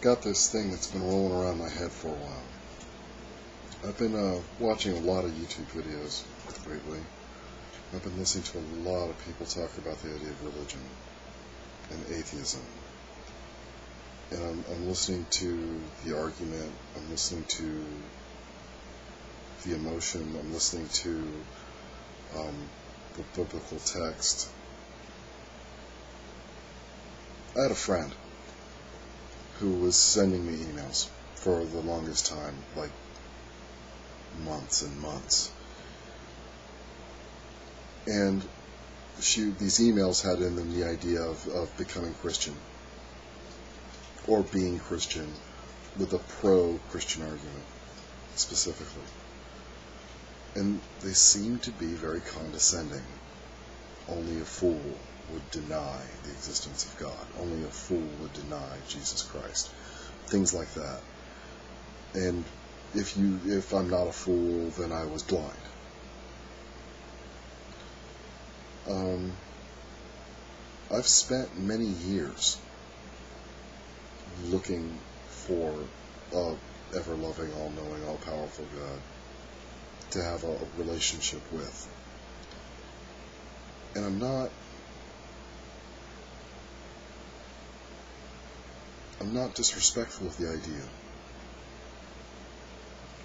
got this thing that's been rolling around my head for a while. I've been watching a lot of YouTube videos lately. I've been listening to a lot of people talk about the idea of religion and atheism. And I'm listening to the argument, I'm listening to the emotion, I'm listening to the biblical text. I had a friend who was sending me emails for the longest time, like months and months. And these emails had in them the idea of becoming Christian, or being Christian, with a pro-Christian argument, specifically. And they seemed to be very condescending. Only a fool would deny the existence of God. Only a fool would deny Jesus Christ. Things like that. And if I'm not a fool, then I was blind. I've spent many years looking for a ever-loving, all-knowing, all-powerful God to have a relationship with. And I'm not disrespectful of the idea,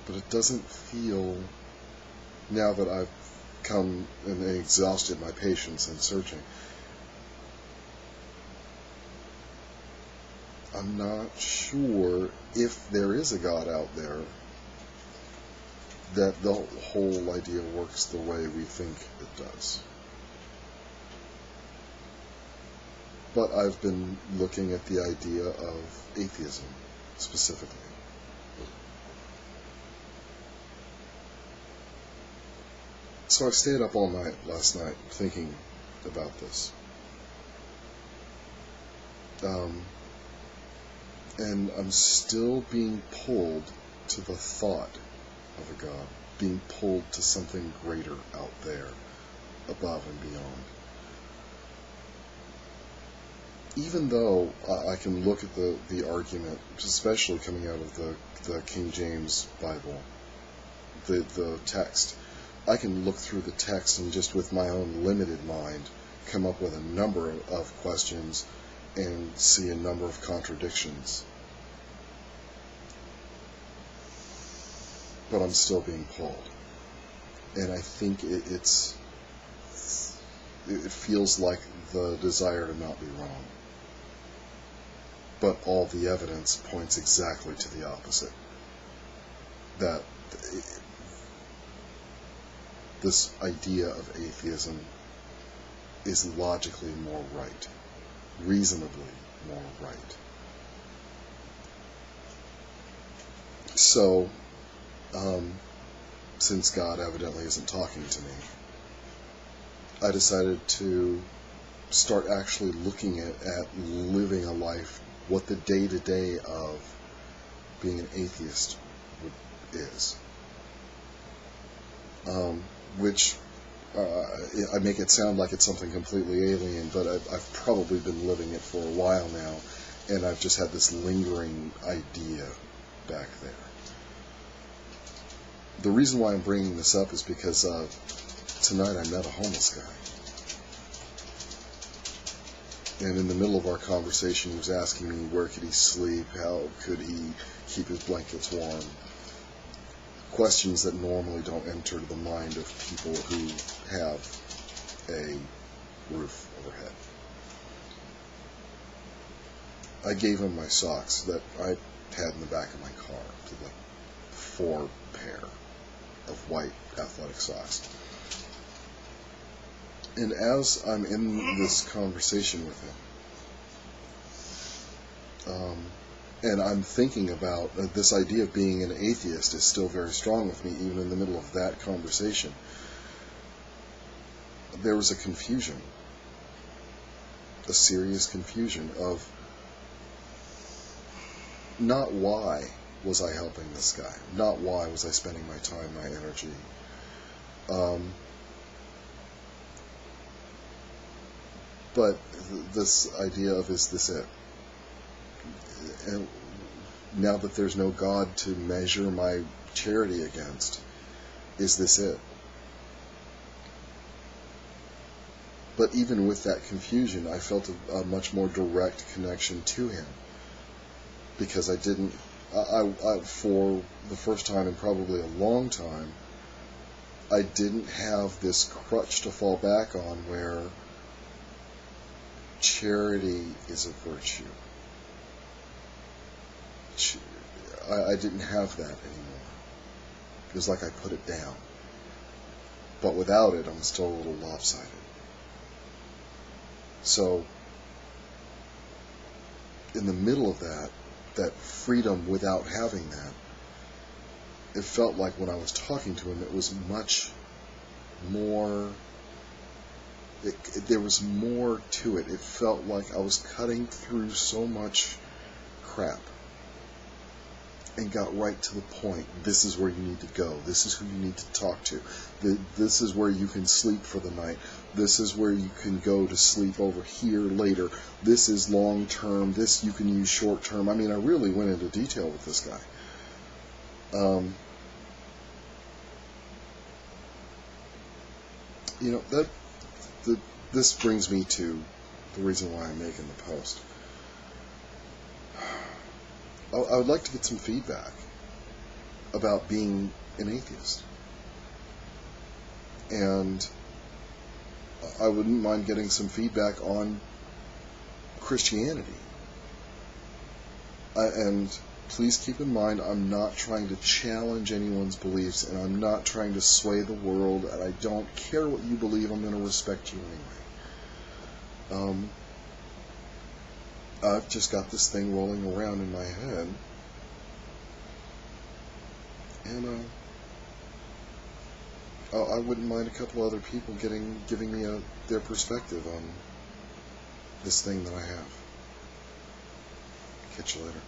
but it doesn't feel, now that I've come and exhausted my patience in searching, I'm not sure if there is a God out there that the whole idea works the way we think it does. But I've been looking at the idea of atheism, specifically. So I stayed up all night last night thinking about this. And I'm still being pulled to the thought of a God, being pulled to something greater out there, above and beyond. Even though I can look at the argument, especially coming out of the King James Bible, the text, I can look through the text and just with my own limited mind come up with a number of questions and see a number of contradictions. But I'm still being pulled. And I think it feels like the desire to not be wrong. But all the evidence points exactly to the opposite. That this idea of atheism is logically more right, reasonably more right. So, since God evidently isn't talking to me, I decided to start actually looking at living a life, what the day-to-day of being an atheist is. Which I make it sound like it's something completely alien, but I've probably been living it for a while now, and I've just had this lingering idea back there. The reason why I'm bringing this up is because tonight I met a homeless guy. And in the middle of our conversation, he was asking me where could he sleep, how could he keep his blankets warm. Questions that normally don't enter the mind of people who have a roof overhead. I gave him my socks that I had in the back of my car, like 4 pair of white athletic socks. And as I'm in this conversation with him, and I'm thinking about this idea of being an atheist is still very strong with me, even in the middle of that conversation. There was a confusion, a serious confusion of not why was I helping this guy, not why was I spending my time, my energy. But this idea of, is this it? And now that there's no God to measure my charity against, is this it? But even with that confusion, I felt a much more direct connection to him, because I didn't, for the first time in probably a long time, I didn't have this crutch to fall back on where charity is a virtue. I didn't have that anymore. It was like I put it down. But without it, I'm still a little lopsided. So, in the middle of that freedom without having that, it felt like when I was talking to him, it was much more, there was more to it. It felt like I was cutting through so much crap and got right to the point. This is where you need to go. This is who you need to talk to. This is where you can sleep for the night. This is where you can go to sleep over here later. This is long term. This you can use short term. I mean, I really went into detail with this guy. This brings me to the reason why I'm making the post. I would like to get some feedback about being an atheist. And I wouldn't mind getting some feedback on Christianity. And please keep in mind, I'm not trying to challenge anyone's beliefs, and I'm not trying to sway the world, and I don't care what you believe. I'm going to respect you anyway. I've just got this thing rolling around in my head, and I wouldn't mind a couple other people giving me their perspective on this thing that I have. Catch you later.